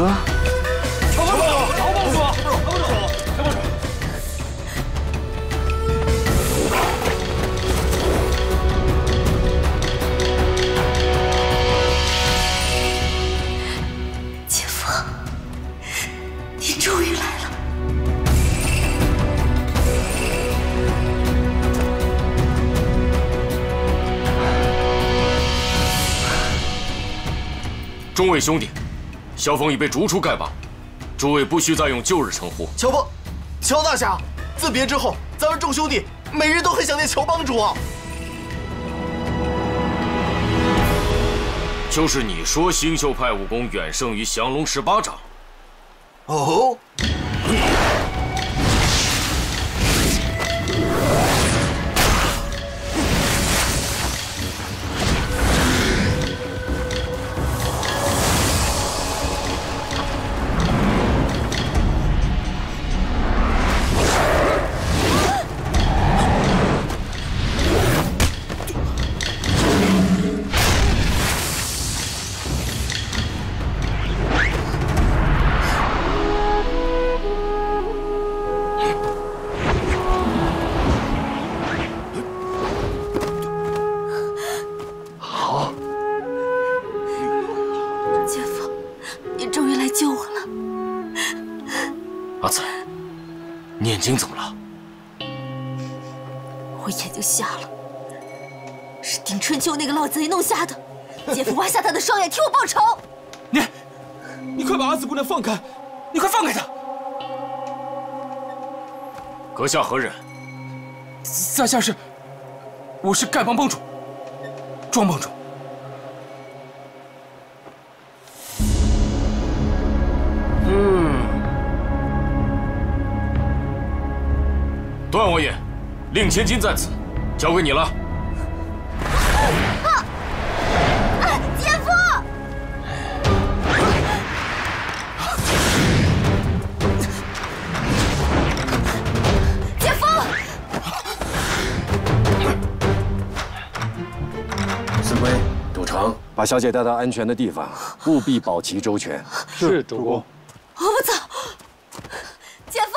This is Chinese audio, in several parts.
哥，乔帮主，姐夫，您终于来了。 众位兄弟，萧峰已被逐出丐帮，诸位不需再用旧日称呼。乔大侠，自别之后，咱们众兄弟每日都很想念乔帮主啊。就是你说星宿派武功远胜于降龙18掌。哦。 眼睛怎么了？我眼睛瞎了，是丁春秋那个老贼弄瞎的。姐夫挖瞎他的双眼，替我报仇。你快把阿紫姑娘放开！你快放开她！阁下何人？在下是，我是丐帮帮主，庄帮主。 段王爷，令千金在此，交给你了。姐夫！姐夫！司魁、赌城，把小姐带到安全的地方，务必保其周全。是，主公。我不走。姐夫！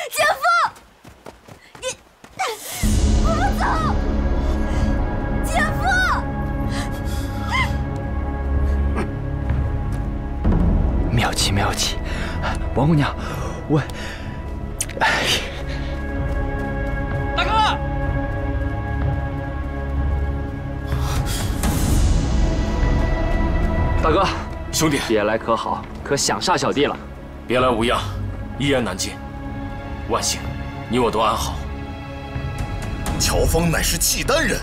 姐夫！ 我不走，姐夫！妙计妙计，王姑娘，我，大哥，大哥，兄弟，别来可好？可想杀小弟了？别来无恙，一言难尽。万幸，你我都安好。 乔峰乃是契丹人，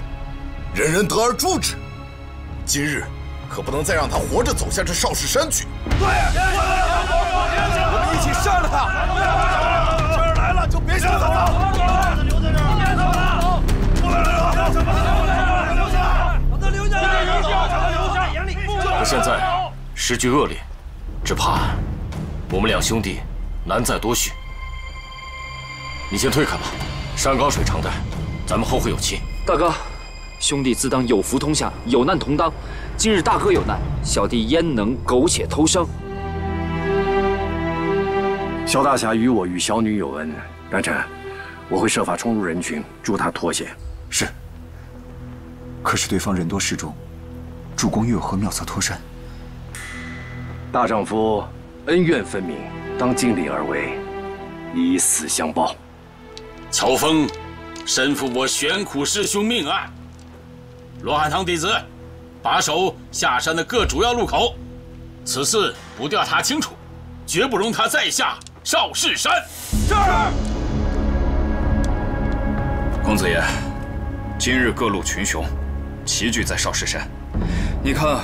人人得而诛之。今日可不能再让他活着走下这少室山去。对，我们一起杀了他。这儿来了就别想走了。留在这儿，不能留下，把他留下来，留下，眼里。可现在时局恶劣，只怕我们两兄弟难再多续。你先退开吧，山高水长的。 咱们后会有期。大哥，兄弟自当有福同享，有难同当。今日大哥有难，小弟焉能苟且偷生？萧大侠与我与小女有恩，丹晨，我会设法冲入人群，助他脱险。是。可是对方人多势众，主公又有何妙策脱身？大丈夫恩怨分明，当尽力而为，以死相报。乔峰。 身负我玄苦师兄命案，罗汉堂弟子把守下山的各主要路口，此事不调查清楚，绝不容他再下少室山。是。公子爷，今日各路群雄齐聚在少室山，你看，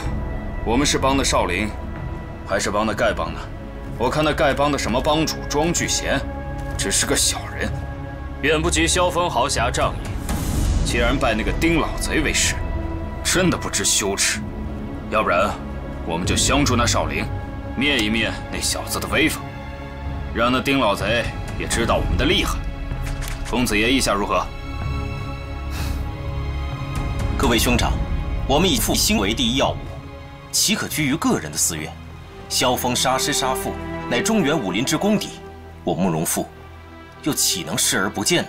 我们是帮的少林，还是帮的丐帮呢？我看那丐帮的什么帮主庄聚贤，只是个小人。 远不及萧峰豪侠仗义，竟然拜那个丁老贼为师，真的不知羞耻。要不然，我们就相助那少林，灭一灭那小子的威风，让那丁老贼也知道我们的厉害。公子爷意下如何？各位兄长，我们以复兴为第一要务，岂可拘于个人的私怨？萧峰杀师杀父，乃中原武林之公敌，我慕容复又岂能视而不见呢？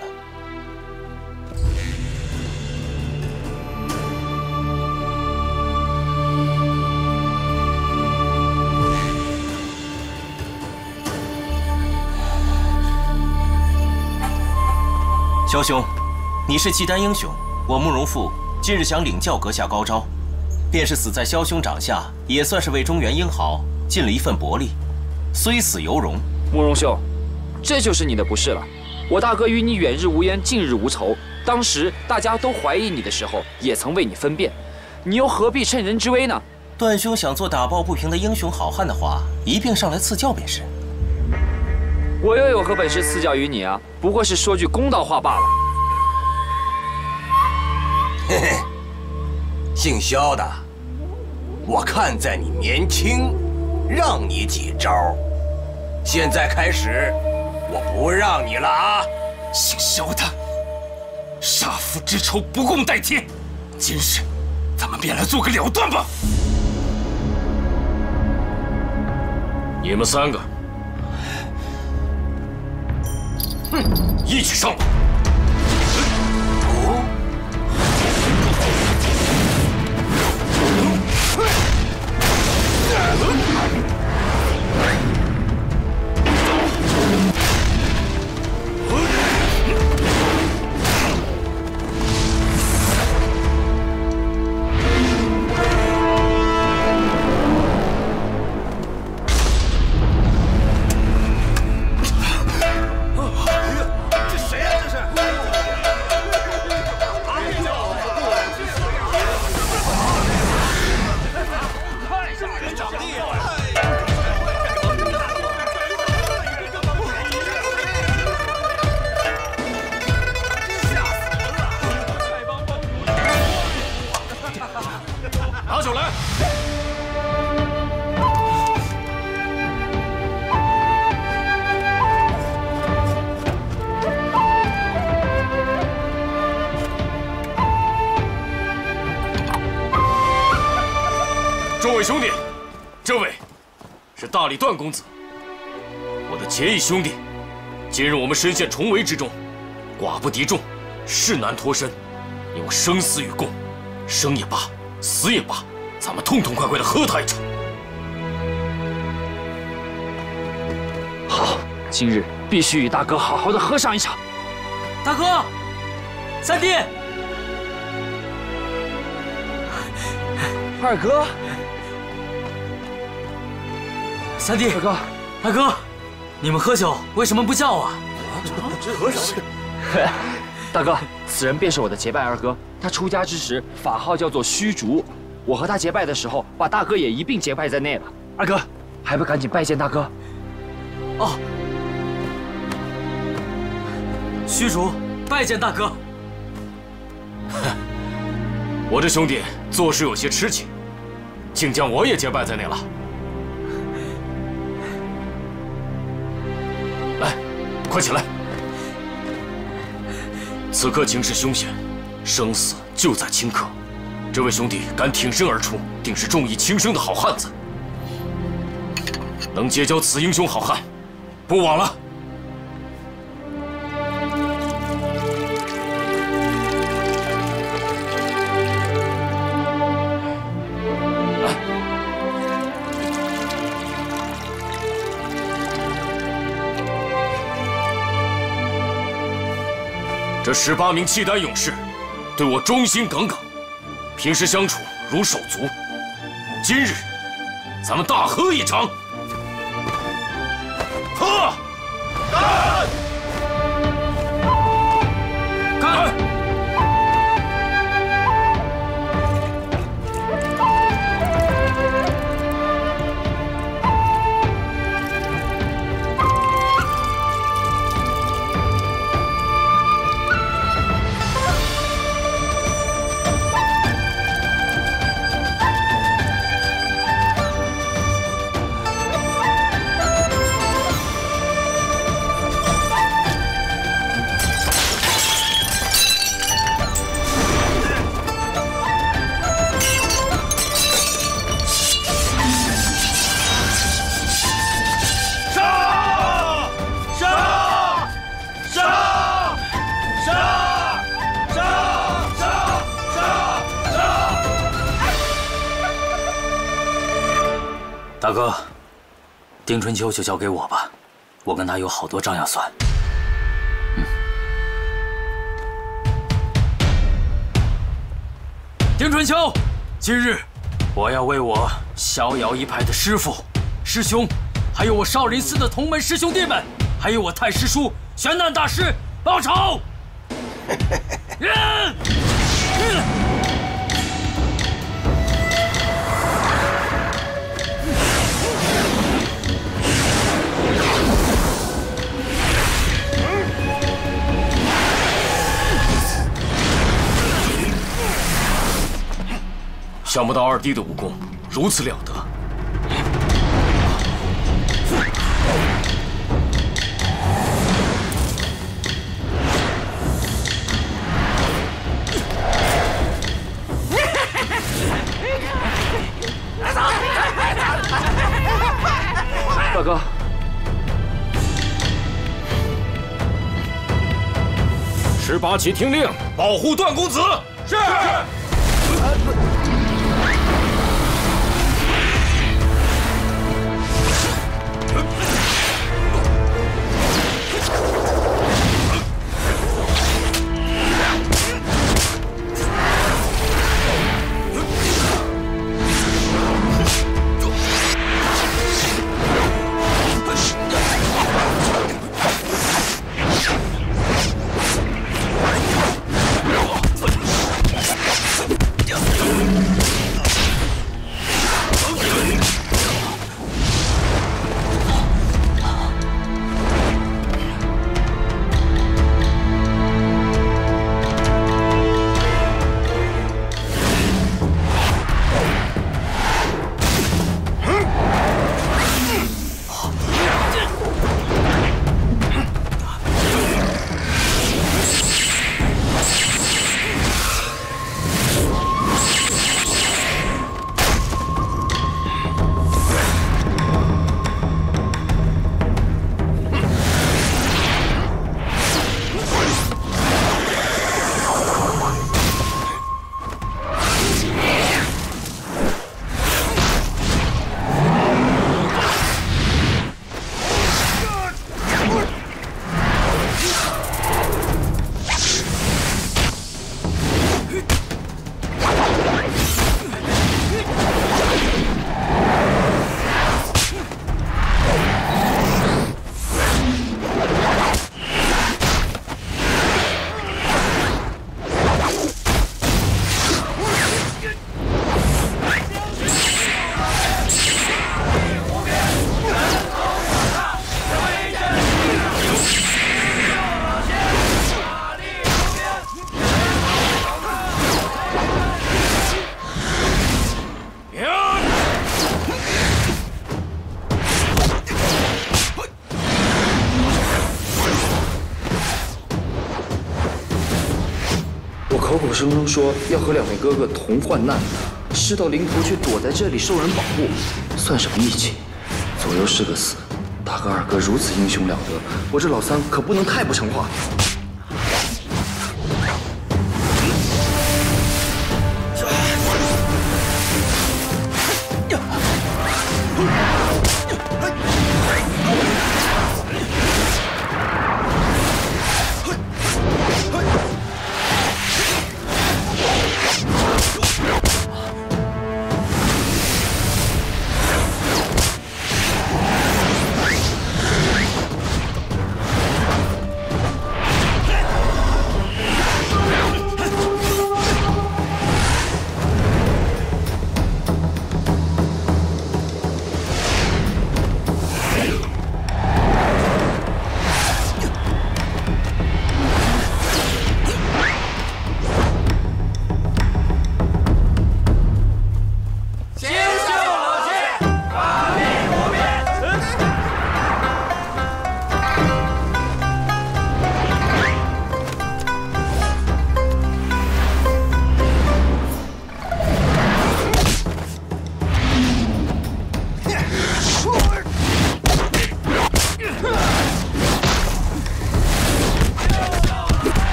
萧兄，你是契丹英雄，我慕容复今日想领教阁下高招，便是死在萧兄掌下，也算是为中原英豪尽了一份薄力，虽死犹荣。慕容兄，这就是你的不是了。我大哥与你远日无冤，近日无仇，当时大家都怀疑你的时候，也曾为你分辨，你又何必趁人之危呢？段兄想做打抱不平的英雄好汉的话，一并上来赐教便是。我又有何本事赐教于你啊？不过是说句公道话罢了。嘿嘿，姓萧的，我看在你年轻，让你几招。现在开始，我不让你了啊！姓萧的，杀父之仇不共戴天，今日咱们便来做个了断吧。你们3个。一起上吧！拿酒来！众位兄弟，这位是大理段公子，我的结义兄弟。今日我们身陷重围之中，寡不敌众，势难脱身，你我生死与共，生也罢，死也罢，咱们痛痛快快的喝他一场。好，今日必须与大哥好好的喝上一场。大哥，三弟，二哥，三弟，大哥，你们喝酒为什么不叫啊？喝酒？大哥，此人便是我的结拜二哥，他出家之时法号叫做虚竹，我和他结拜的时候，把大哥也一并结拜在内了。二哥，还不赶紧拜见大哥？哦，虚竹，拜见大哥。我这兄弟做事有些痴情，竟将我也结拜在内了。来，快起来！此刻情势凶险，生死就在顷刻。这位兄弟敢挺身而出，定是重义轻生的好汉子。能结交此英雄好汉，不枉了。来，这18名契丹勇士对我忠心耿耿，平时相处如手足。今日咱们大喝一场！喝！干！干！大哥，丁春秋就交给我吧，我跟他有好多账要算。丁春秋，今日我要为我逍遥一派的师父、师兄，还有我少林寺的同门师兄弟们，还有我太师叔玄难大师报仇！想不到二弟的武功如此了得。大哥，18旗听令，保护段公子。是。口口声声说要和两位哥哥同患难，事到临头却躲在这里受人保护，算什么义气？左右是个死，大哥二哥如此英雄了得，我这老三可不能太不成话。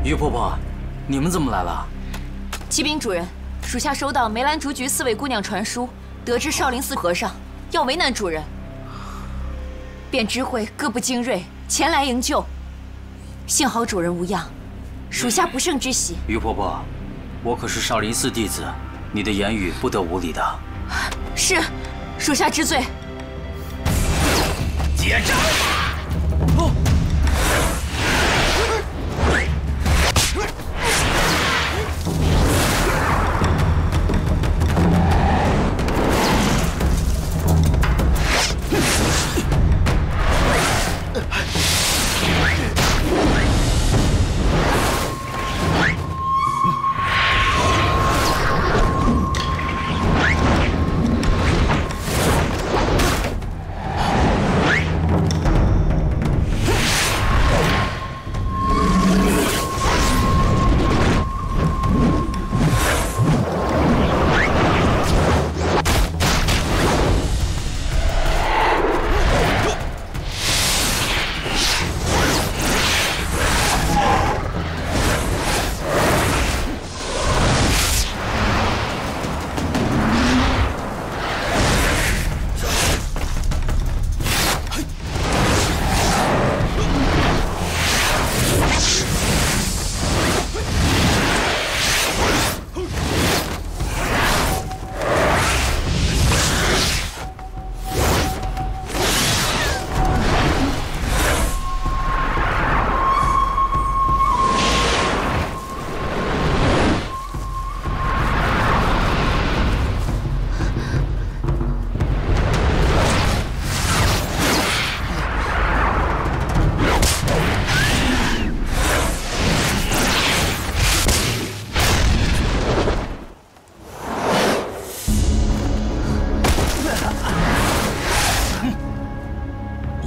于婆婆，你们怎么来了？启禀主人，属下收到梅兰竹局4位姑娘传书，得知少林寺和尚要为难主人，便知会各部精锐前来营救。幸好主人无恙，属下不胜之喜。于婆婆，我可是少林寺弟子，你的言语不得无礼的。是，属下知罪。结账！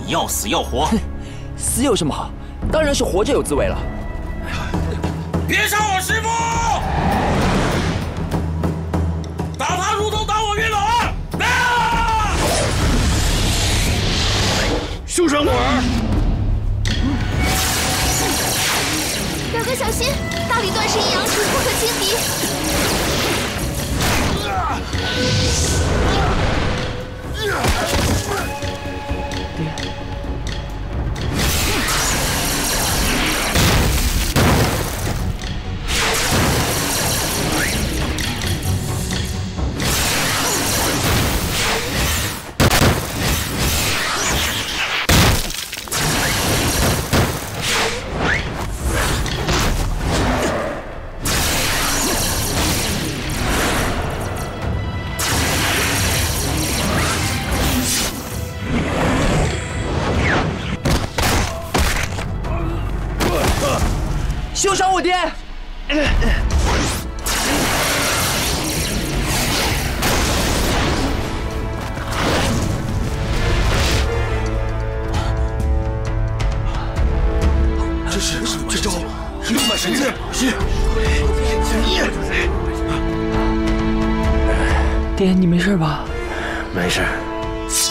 要死要活，死有什么好？当然是活着有滋味了。别杀我师傅！打他如同打我云儿！啊！休伤我儿！表哥小心，大理段氏阴阳术不可轻敌。休伤我爹！这招是六脉神剑。爹，你没事吧？没事。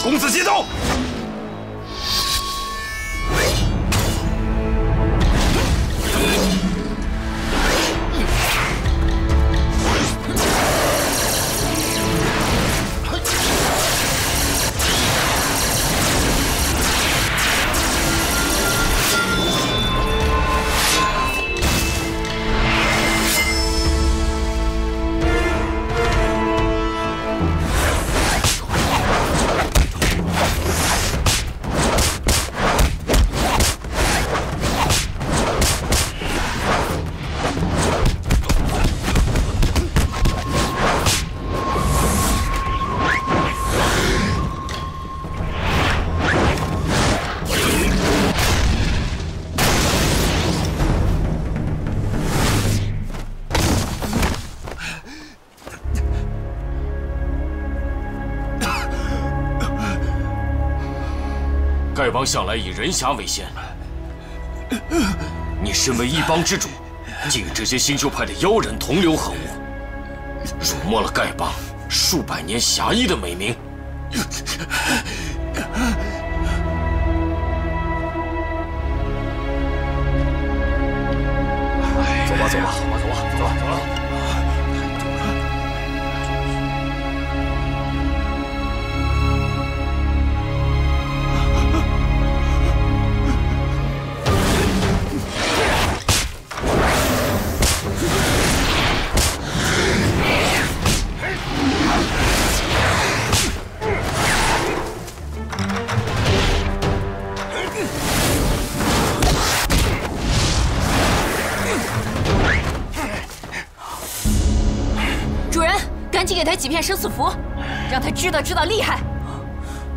公子接刀！丐帮向来以人侠为先，你身为一帮之主，竟与这些星宿派的妖人同流合污，辱没了丐帮数百年侠义的美名。吧，走吧，走吧，走吧，走吧，走吧。赶紧给他几片生死符，让他知道厉害。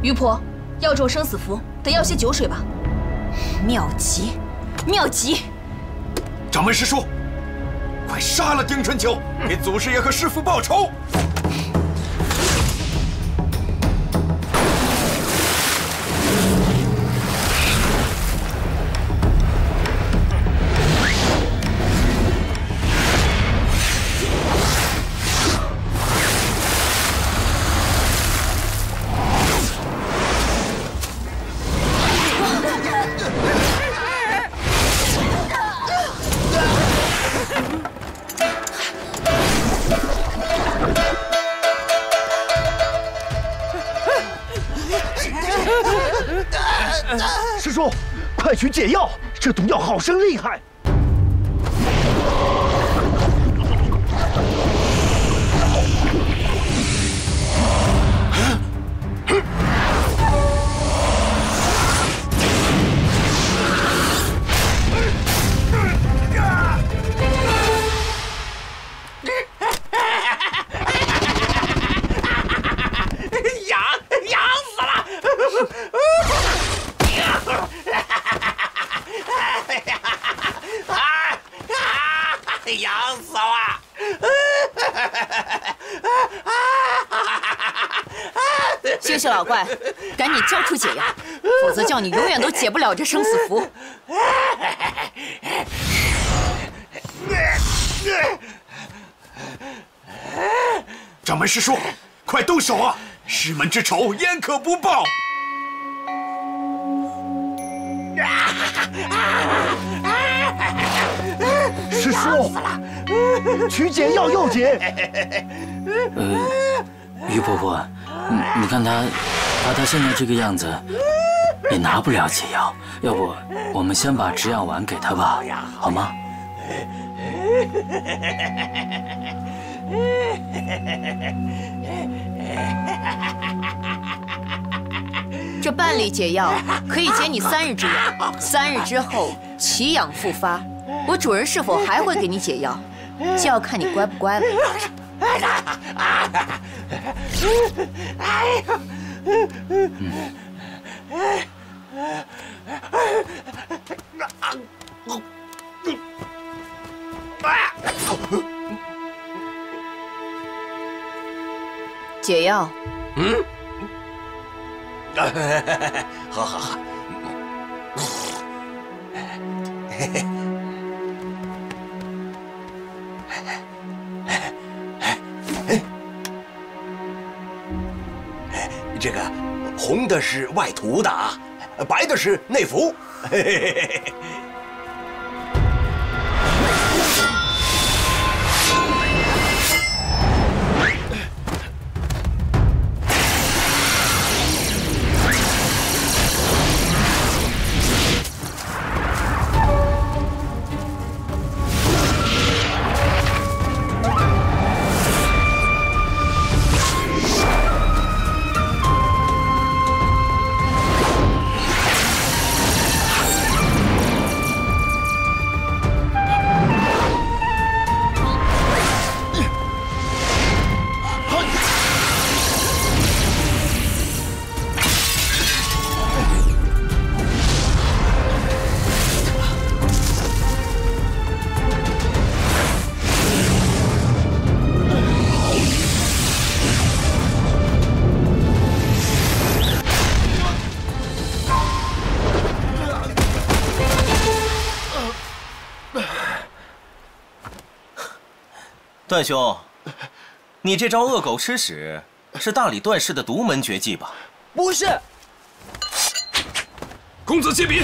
余婆，要这种生死符，得要些酒水吧？妙极，妙极！掌门师叔，快杀了丁春秋，给祖师爷和师父报仇！师叔，快取解药！这毒药好生厉害。痒死我！谢谢老怪，赶紧交出解药，否则叫你永远都解不了这生死符。掌门师叔，快动手啊！师门之仇，焉可不报？师叔，取解药要紧。于婆婆，你看他现在这个样子，也拿不了解药。要不我们先把止痒丸给他吧，好吗？这半粒解药可以解你3日之痒，3日之后奇痒复发，我主人是否还会给你解药，就要看你乖不乖了。解药。好。这个红的是外涂的啊，白的是内服。段兄，你这招恶狗吃屎是大理段氏的独门绝技吧？不是。公子借笔。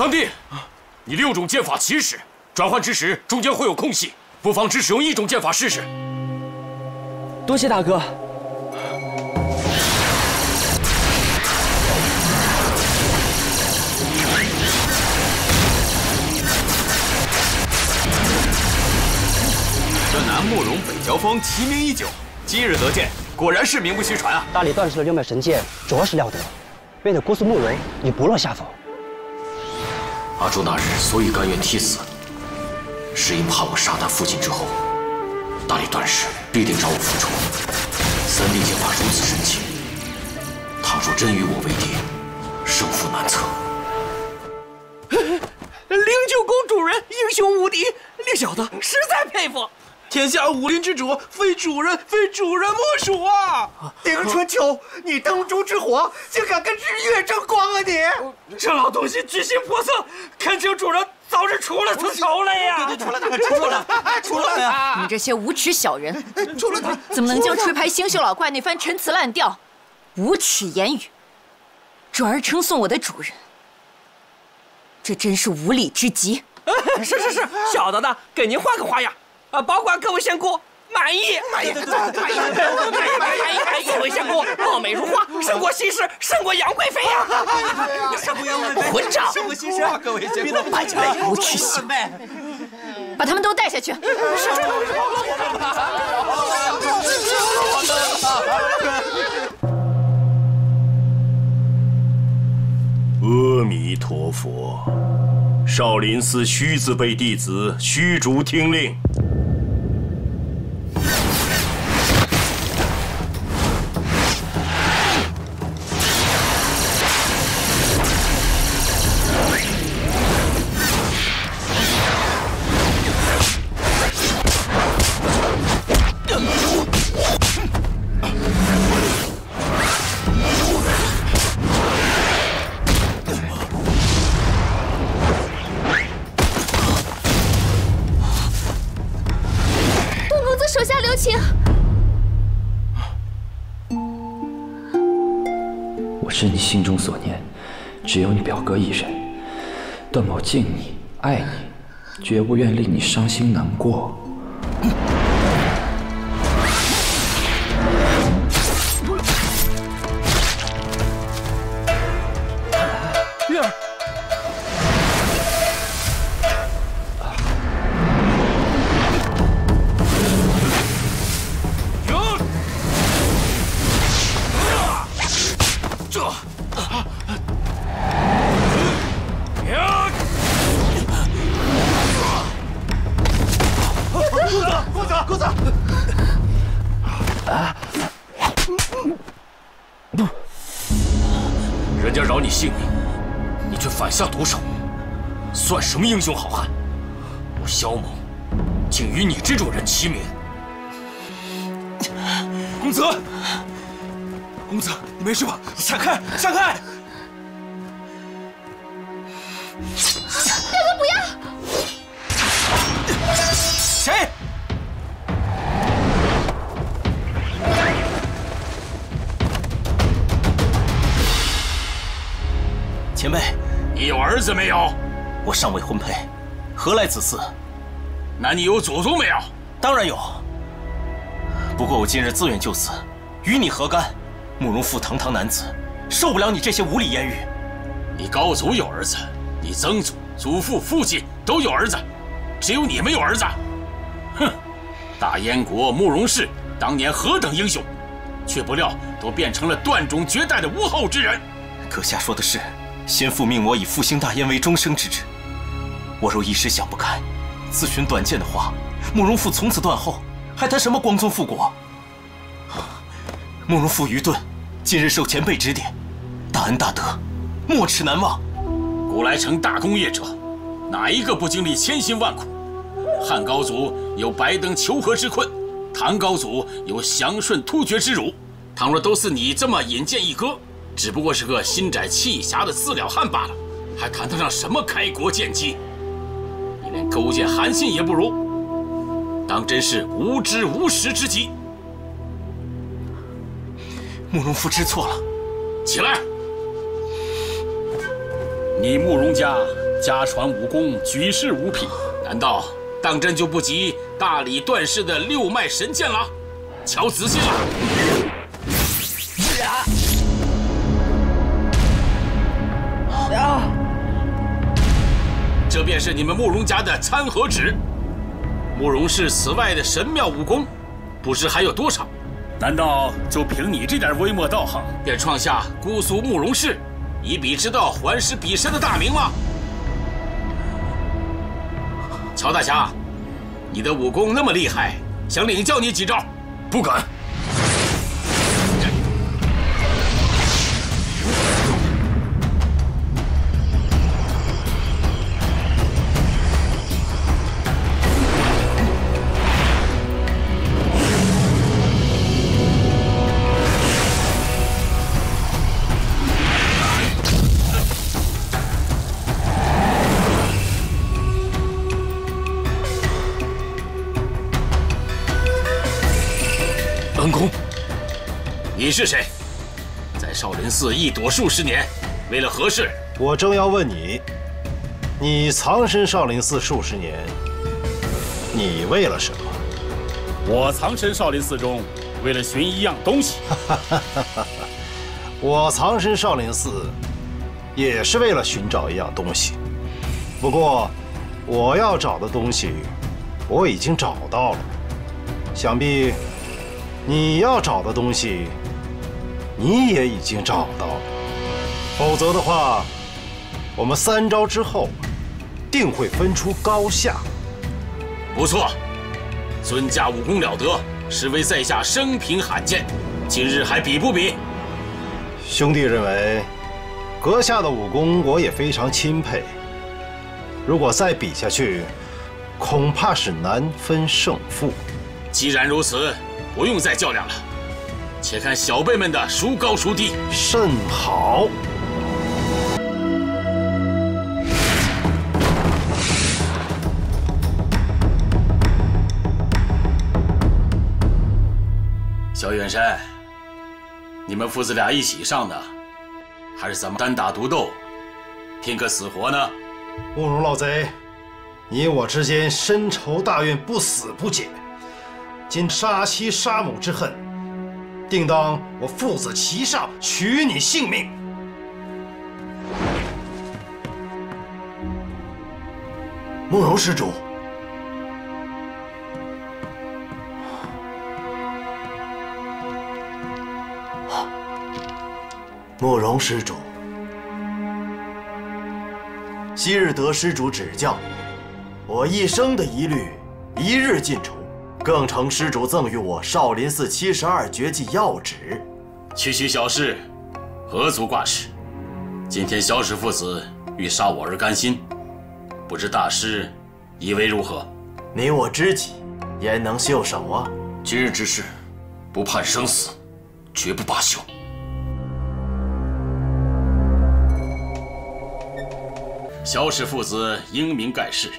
三弟，你6种剑法起始，转换之时中间会有空隙，不妨只使用1种剑法试试。多谢大哥。这南慕容北乔峰齐名已久，今日得见，果然是名不虚传啊！大理段氏的6枚神剑着实了得，为了姑苏慕容也不落下风。阿朱那日所以甘愿替死，是因怕我杀他父亲之后，大理段氏必定找我复仇。三弟剑法如此神奇，倘若真与我为敌，胜负难测。灵鹫宫主人英雄无敌，令小的实在佩服。天下武林之主，非主人莫属啊！丁春秋，你灯烛之火，竟敢跟日月争光啊你！这老东西居心叵测，恳请主人早日除了此仇来呀！对，除了呀！你们这些无耻小人，怎么能将吹牌星宿老怪那番陈词滥调、无耻言语，转而称颂我的主人？这真是无礼之极！是，小的呢，给您换个花样。保管各位仙姑满意，各位仙姑貌美如花，胜过西施，胜过杨贵妃呀！胜过杨贵妃，混账！胜过西施，各位仙姑，败类无耻行为，把他们都带下去。阿弥陀佛，少林寺须字辈弟子虚竹听令。手下留情。我是你心中所念，只有你表哥一人。段某敬你，爱你，绝不愿令你伤心难过。月儿。公子，人家饶你性命，你却反下毒手，算什么英雄好汉？我萧某竟与你这种人齐名。公子，你没事吧？闪开！表哥不要！谁？前辈，你有儿子没有？我尚未婚配，何来子嗣？那你有祖宗没有？当然有。不过我今日自愿就死，与你何干？慕容复堂堂男子，受不了你这些无理言语。你高祖有儿子，你曾祖、祖父、父亲都有儿子，只有你没有儿子。哼！大燕国慕容氏当年何等英雄，却不料都变成了断种绝代的无后之人。阁下说的是。先父命我以复兴大燕为终生之志，我若一时想不开，自寻短见的话，慕容复从此断后，还谈什么光宗复国？慕容复愚钝，今日受前辈指点，大恩大德，没齿难忘。古来成大功业者，哪一个不经历千辛万苦？汉高祖有白登求和之困，唐高祖有降顺突厥之辱。倘若都是你这么引荐一哥，只不过是个心窄气狭的饲料汉罢了，还谈得上什么开国建基？你连勾践、韩信也不如，当真是无知无识之极。慕容复知错了，起来！你慕容家家传武功，举世无匹，难道当真就不及大理段氏的六脉神剑了？瞧仔细了！这便是你们慕容家的参合指。慕容氏此外的神妙武功，不知还有多少？难道就凭你这点微末道行，便创下姑苏慕容氏以彼之道还施彼身的大名吗？乔大侠，你的武功那么厉害，想领教你几招？不敢。恩公，你是谁？在少林寺一躲数十年，为了何事？我正要问你，你藏身少林寺数十年，你为了什么？我藏身少林寺中，为了寻一样东西。我藏身少林寺，也是为了寻找一样东西。不过，我要找的东西，我已经找到了。想必你要找的东西，你也已经找到了。否则的话，我们3招之后，定会分出高下。不错，尊家武功了得，实为在下生平罕见。今日还比不比？兄弟认为，阁下的武功我也非常钦佩。如果再比下去，恐怕是难分胜负。既然如此，不用再较量了，且看小辈们的孰高孰低。甚好。萧远山，你们父子俩一起上的，还是咱们单打独斗，拼个死活呢？慕容老贼，你我之间深仇大怨，不死不解。今杀妻杀母之恨，定当我父子齐上，取你性命。慕容施主，慕容施主，昔日得施主指教，我一生的疑虑一日尽除。更承施主赠予我少林寺72绝技要旨，区区小事，何足挂齿。今天萧氏父子欲杀我而甘心，不知大师以为如何？你我知己，焉能袖手啊？今日之事，不判生死，绝不罢休。萧氏父子英明盖世，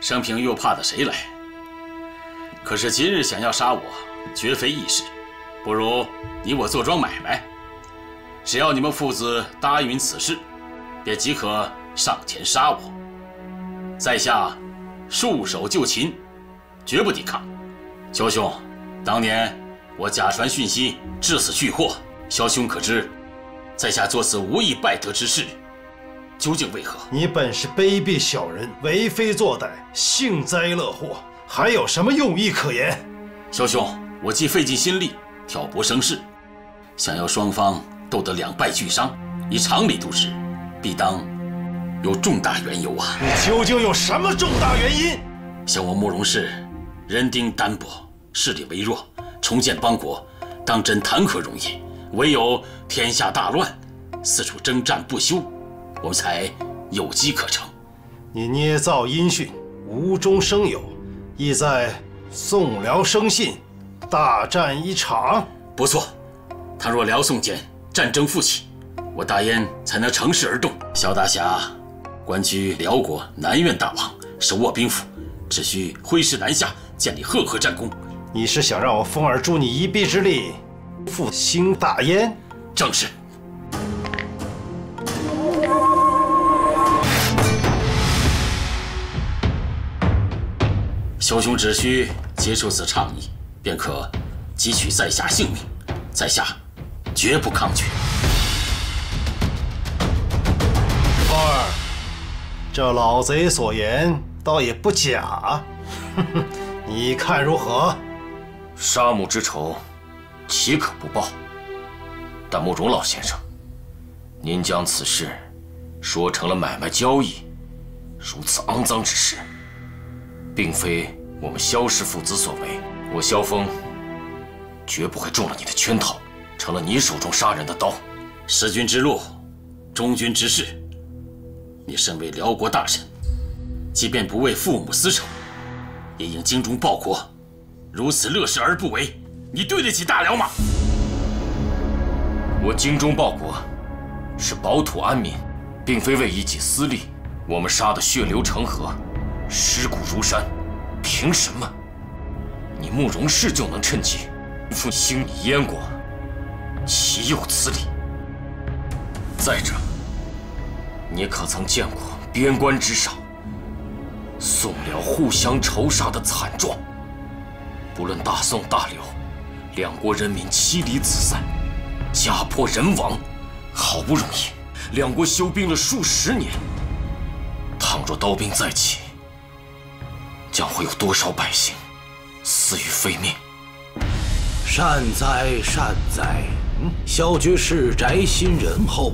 生平又怕得谁来？可是今日想要杀我，绝非易事。不如你我做桩买卖，只要你们父子答应此事，便即可上前杀我。在下束手就擒，绝不抵抗。萧兄，当年我假传讯息，致死巨祸，萧兄可知，在下做此无意败德之事，究竟为何？你本是卑鄙小人，为非作歹，幸灾乐祸。还有什么用意可言？萧兄，我既费尽心力挑拨生事，想要双方斗得两败俱伤，以常理度之，必当有重大缘由啊！你究竟有什么重大原因？像我慕容氏，人丁单薄，势力微弱，重建邦国，当真谈何容易？唯有天下大乱，四处征战不休，我们才有机可乘。你捏造音讯，无中生有，意在宋辽生信，大战一场。不错，倘若辽宋间战争复起，我大燕才能乘势而动。萧大侠官居辽国南院大王，手握兵符，只需挥师南下，建立赫赫战功。你是想让我风儿助你一臂之力，复兴大燕？正是。枭雄只需接受此倡议，便可汲取在下性命，在下绝不抗拒。凤儿，这老贼所言倒也不假，你看如何？杀母之仇，岂可不报？但慕容老先生，您将此事说成了买卖交易，如此肮脏之事，并非我们萧氏父子所为。我萧峰绝不会中了你的圈套，成了你手中杀人的刀。弑君之路，忠君之事。你身为辽国大臣，即便不为父母私仇，也应精忠报国。如此乐事而不为，你对得起大辽吗？我精忠报国，是保土安民，并非为一己私利。我们杀得血流成河，尸骨如山，凭什么你慕容氏就能趁机复兴你燕国？岂有此理！再者，你可曾见过边关之上宋辽互相仇杀的惨状？不论大宋大辽，两国人民妻离子散，家破人亡，好不容易两国休兵了数十年，倘若刀兵再起，将会有多少百姓死于非命？善哉善哉，萧居士宅心仁厚，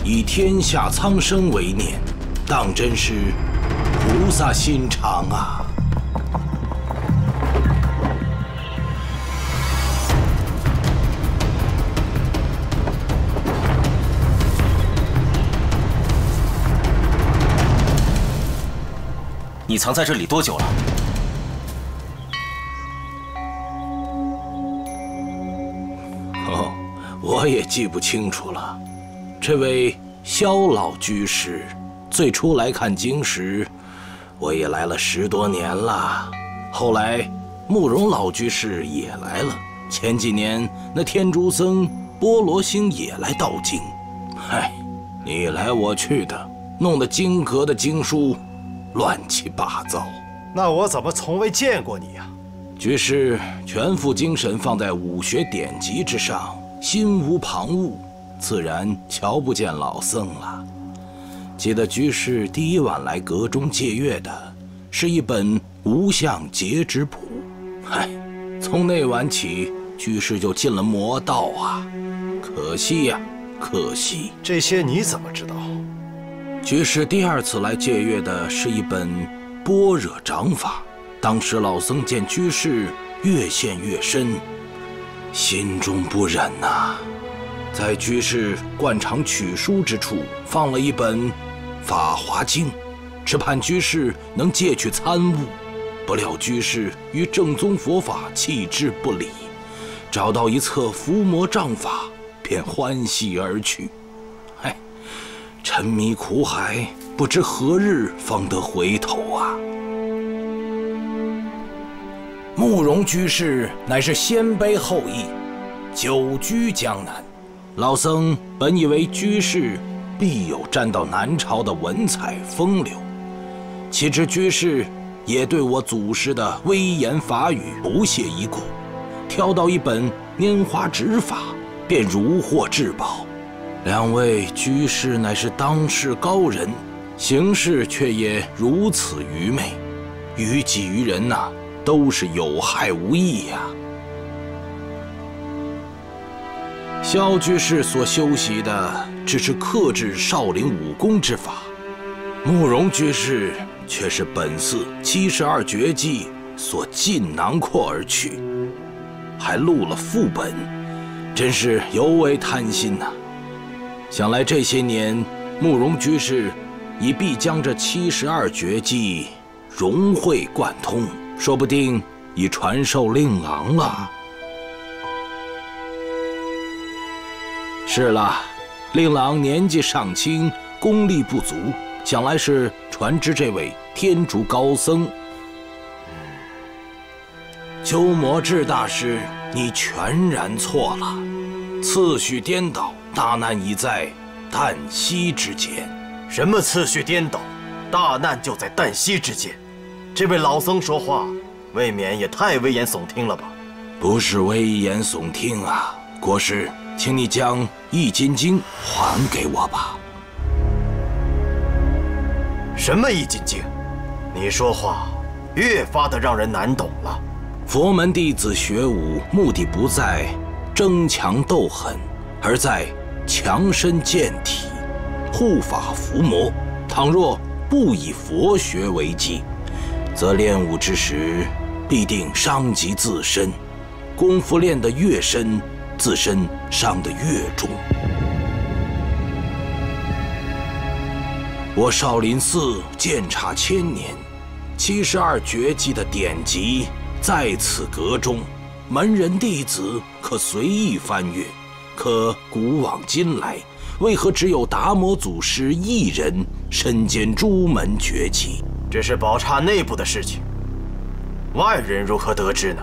以天下苍生为念，当真是菩萨心肠啊！你藏在这里多久了？哦，我也记不清楚了。这位萧老居士最初来看经时，我也来了10多年了。后来慕容老居士也来了，前几年那天竺僧波罗星也来道经。唉，你来我去的，弄得经阁的经书乱七八糟。那我怎么从未见过你呀？居士全副精神放在武学典籍之上，心无旁骛，自然瞧不见老僧了。记得居士第一晚来阁中借阅的是一本无相截止谱，嗨，从那晚起，居士就进了魔道啊！可惜呀，可惜。这些你怎么知道？居士第二次来借阅的是一本般若掌法，当时老僧见居士越陷越深，心中不忍呐，在居士惯常取书之处放了一本《法华经》，只盼居士能借去参悟。不料居士与正宗佛法弃之不理，找到一册伏魔杖法，便欢喜而去。唉，沉迷苦海，不知何日方得回头啊！慕容居士乃是鲜卑后裔，久居江南。老僧本以为居士必有沾到南朝的文采风流，岂知居士也对我祖师的威严法语不屑一顾，挑到一本拈花指法，便如获至宝。两位居士乃是当世高人，行事却也如此愚昧，于己于人呐，都是有害无益呀。萧居士所修习的只是克制少林武功之法，慕容居士却是本寺72绝技所尽囊括而去，还录了副本，真是尤为贪心呐。想来这些年，慕容居士已必将这72绝技融会贯通，说不定已传授令郎了。是了，令郎年纪尚轻，功力不足，想来是传之这位天竺高僧。鸠摩智大师，你全然错了，次序颠倒，大难已在旦夕之间。什么次序颠倒？大难就在旦夕之间。这位老僧说话，未免也太危言耸听了吧？不是危言耸听啊，国师，请你将《易筋经》还给我吧。什么《易筋经》？你说话越发的让人难懂了。佛门弟子学武，目的不在争强斗狠，而在强身健体、护法伏魔。倘若不以佛学为基，则练武之时必定伤及自身。功夫练得越深，自身伤得越重。我少林寺鉴察千年，72绝技的典籍在此阁中，门人弟子可随意翻阅。可古往今来，为何只有达摩祖师一人身兼诸门绝技？这是宝刹内部的事情，外人如何得知呢？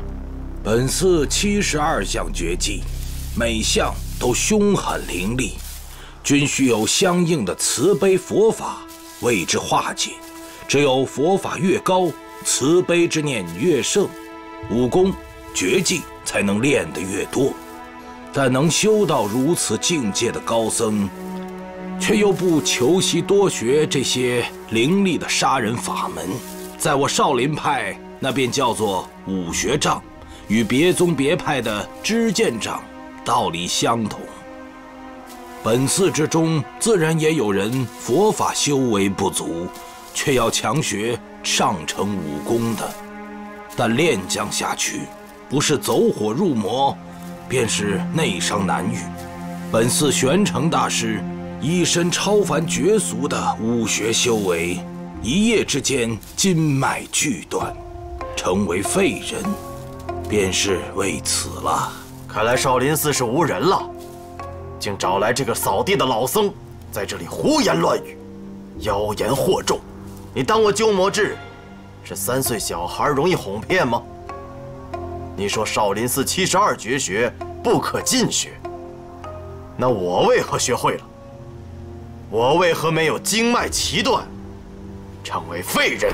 本寺72项绝技，每项都凶狠凌厉，均需有相应的慈悲佛法为之化解。只有佛法越高，慈悲之念越盛，武功绝技才能练得越多。但能修到如此境界的高僧，却又不求习多学这些凌厉的杀人法门，在我少林派那便叫做武学障，与别宗别派的知见障道理相同。本寺之中自然也有人佛法修为不足，却要强学上乘武功的，但练将下去，不是走火入魔，便是内伤难愈。本寺玄成大师一身超凡绝俗的武学修为，一夜之间筋脉俱断，成为废人，便是为此了。看来少林寺是无人了，竟找来这个扫地的老僧，在这里胡言乱语，妖言惑众。你当我鸠摩智是3岁小孩容易哄骗吗？你说少林寺72绝学不可尽学，那我为何学会了？我为何没有经脉齐断，成为废人？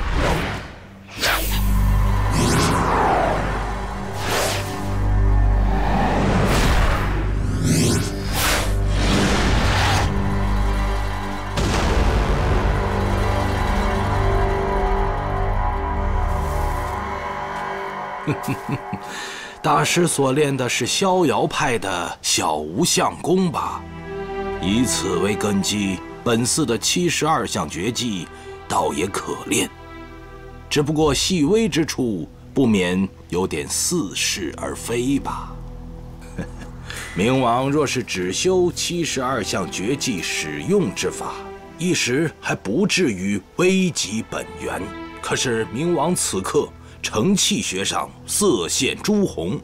大师所练的是逍遥派的小无相功吧？以此为根基，本寺的72项绝技倒也可练，只不过细微之处不免有点似是而非吧。明王若是只修72项绝技使用之法，一时还不至于危及本源。可是明王此刻成器学上色现朱红，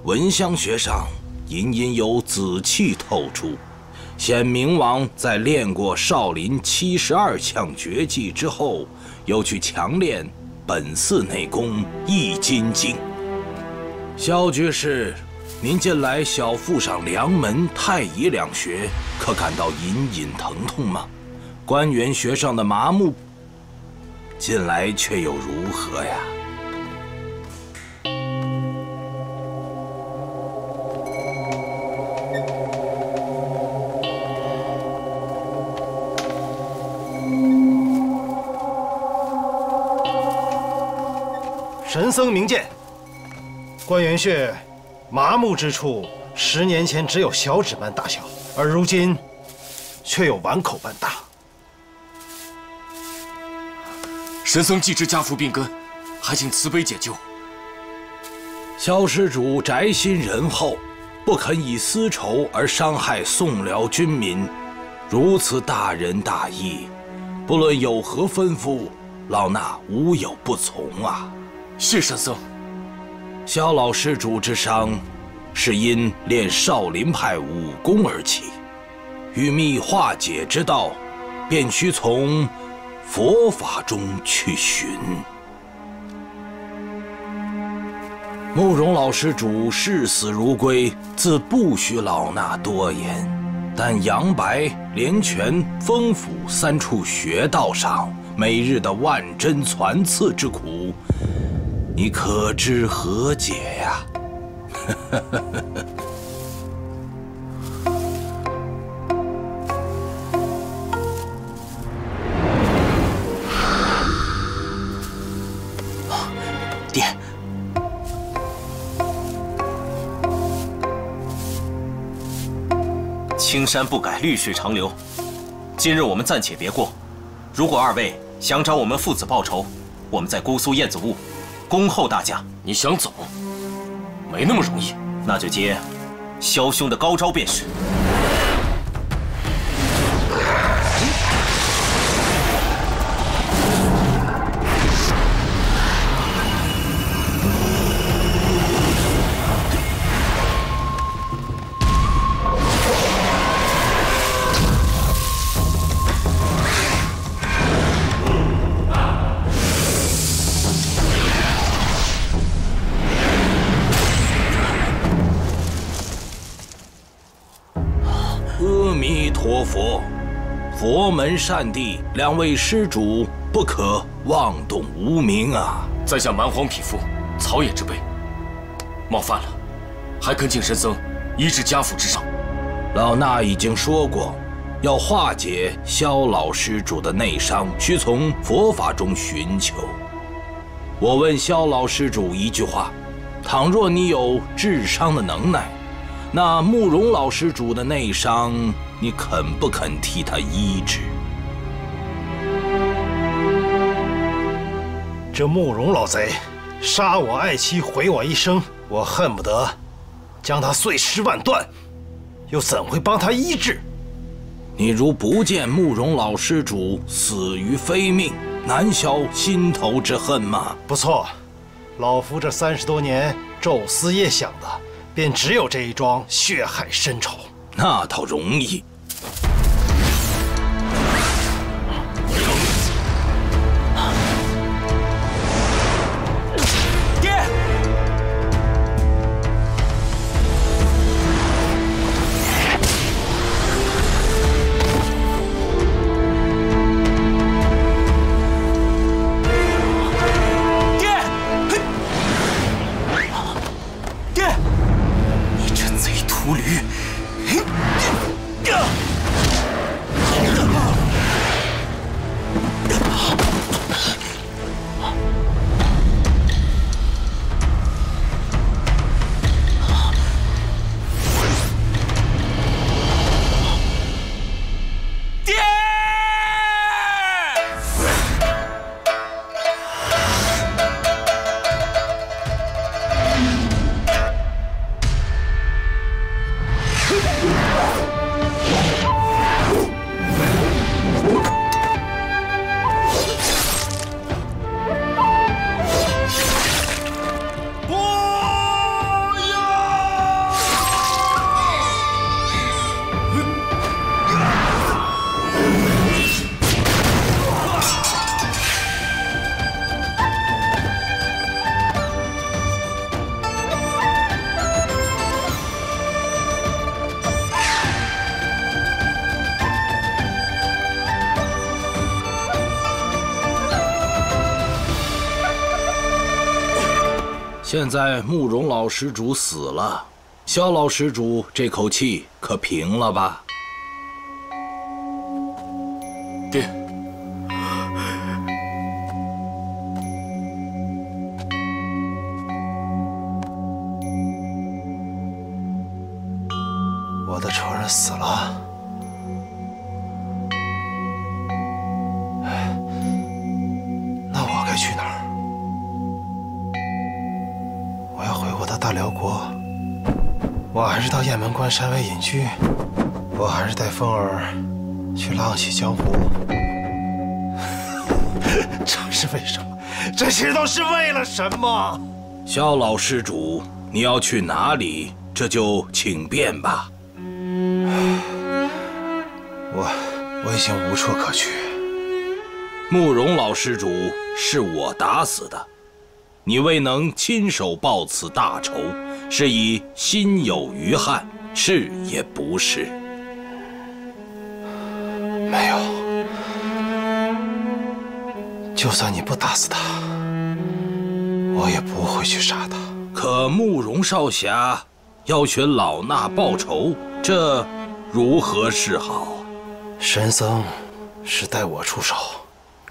闻香学上隐隐有紫气透出，显明王在练过少林72项绝技之后，又去强练本寺内功《易筋经》。萧居士，您近来小腹上梁门、太乙两穴，可感到隐隐疼痛吗？关元穴上的麻木，近来却又如何呀？神僧明鉴，关元穴麻木之处，10年前只有小指般大小，而如今却有碗口般大。神僧既知家父病根，还请慈悲解救。萧施主宅心仁厚，不肯以私仇而伤害宋辽军民，如此大仁大义，不论有何吩咐，老衲无有不从啊。谢神僧。萧老施主之伤，是因练少林派武功而起，欲觅化解之道，便须从佛法中去寻。慕容老施主视死如归，自不需老衲多言。但杨白、连拳、风府3处穴道上，每日的万针攒刺之苦，你可知何解呀？爹，青山不改，绿水长流。今日我们暂且别过，如果二位想找我们父子报仇，我们在姑苏燕子坞恭候大驾。你想走，没那么容易。那就接萧兄的高招便是。阿弥陀佛，佛门善地，两位施主不可妄动无名啊！在下蛮荒匹夫，草野之辈，冒犯了，还恳请神僧医治家父之伤。老衲已经说过，要化解萧老施主的内伤，需从佛法中寻求。我问萧老施主一句话：倘若你有治伤的能耐，那慕容老施主的内伤，你肯不肯替他医治？这慕容老贼，杀我爱妻，毁我一生，我恨不得将他碎尸万段，又怎会帮他医治？你如不见慕容老施主死于非命，难消心头之恨吗？不错，老夫这30多年昼思夜想的，便只有这一桩血海深仇。那倒容易。爹！爹！你这贼秃驴！现在慕容老施主死了，萧老施主这口气可平了吧？爹，我的仇人死了，那我该去哪儿？我要回我的大辽国，我还是到雁门关山外隐居，我还是带风儿去浪迹江湖。这是为什么？这些都是为了什么？萧老施主，你要去哪里？这就请便吧。我已经无处可去。慕容老施主是我打死的，你未能亲手报此大仇，是以心有余憾，是也不是？没有，就算你不打死他，我也不会去杀他。可慕容少侠要求老衲报仇，这如何是好？神僧是代我出手，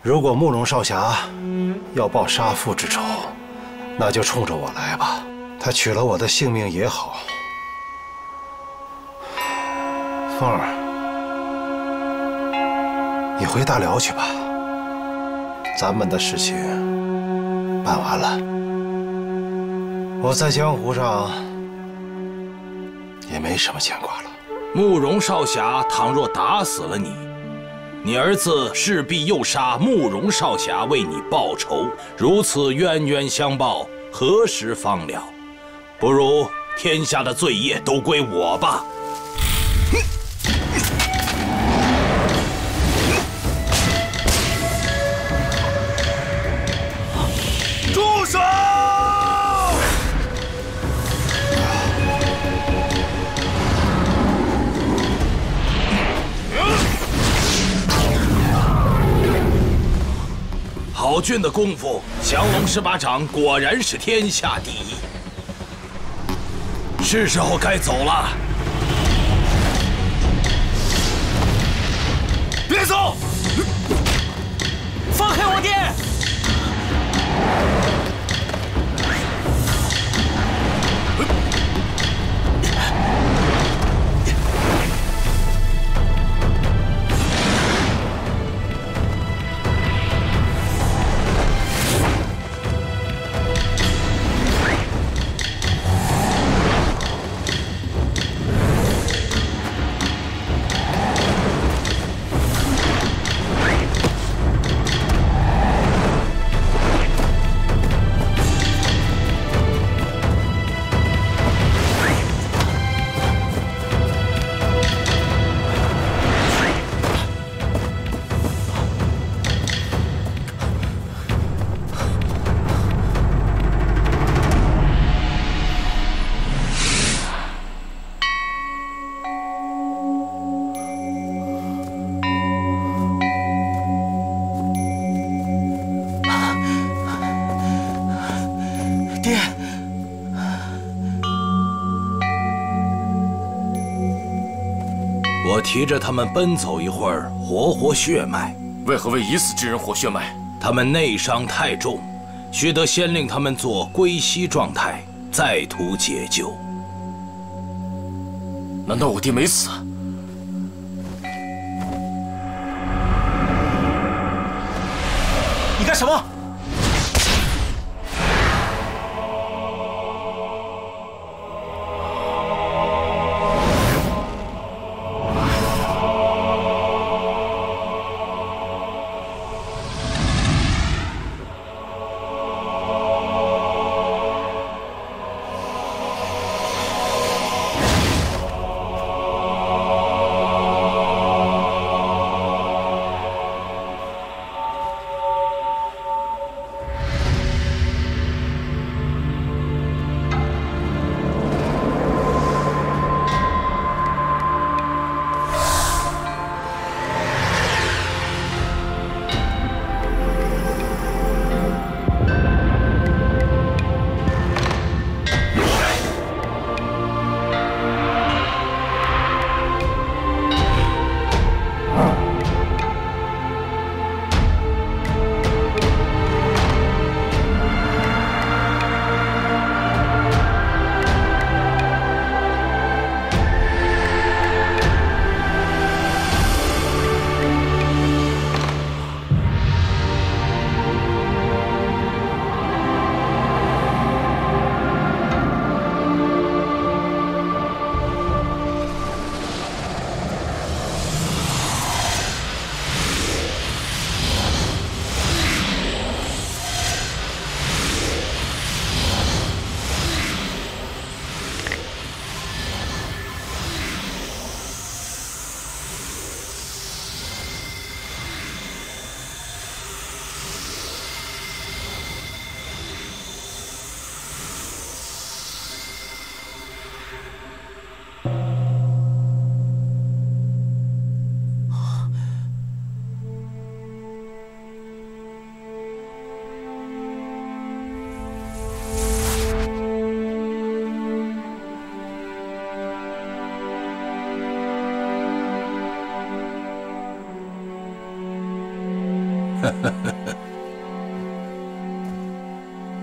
如果慕容少侠要报杀父之仇，那就冲着我来吧。他取了我的性命也好。凤儿，你回大辽去吧，咱们的事情办完了，我在江湖上也没什么牵挂了。慕容少侠倘若打死了你，你儿子势必又杀慕容少侠为你报仇，如此冤冤相报，何时方了？不如天下的罪业都归我吧。住手！好俊的功夫，降龙十八掌果然是天下第一。是时候该走了。别走！放开我爹！我提着他们奔走一会儿，活活血脉。为何为已死之人活血脉？他们内伤太重，须得先令他们做归西状态，再图解救。难道我爹没死？你干什么？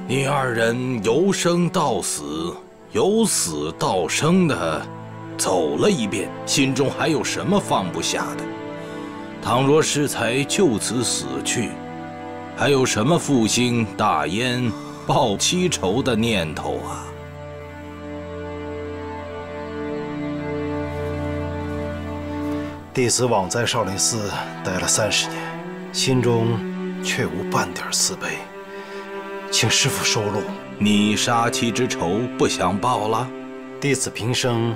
你二人由生到死，由死到生的走了一遍，心中还有什么放不下的？倘若适才就此死去，还有什么复兴大燕、报七仇的念头啊？弟子枉在少林寺待了30年，心中却无半点慈悲，请师父收录。你杀妻之仇不想报了？弟子平生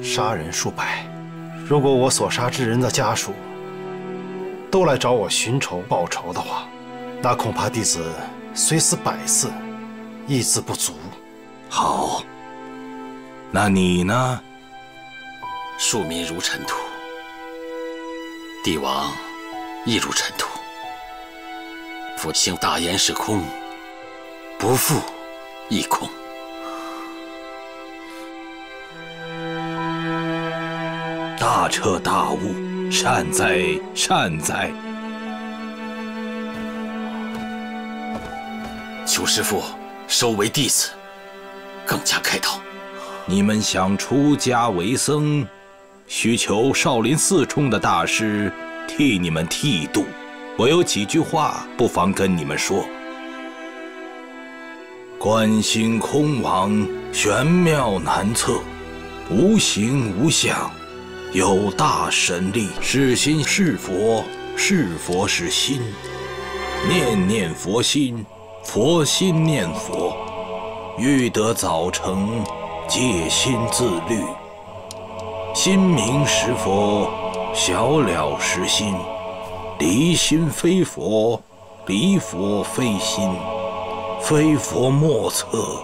杀人数百，如果我所杀之人的家属都来找我寻仇报仇的话，那恐怕弟子虽死100次，亦自不足。好，那你呢？庶民如尘土，帝王亦如尘土。复兴大燕是空，不复亦空。大彻大悟，善哉善哉。求师父收为弟子，更加开导。你们想出家为僧，需求少林寺中的大师替你们剃度。我有几句话不妨跟你们说：观心空亡，玄妙难测，无形无相，有大神力。是心是佛，是佛是心，念念佛心，佛心念佛。欲得早成，戒心自律。心明识佛，小了识心。离心非佛，离佛非心。非佛莫测，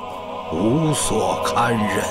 无所堪忍。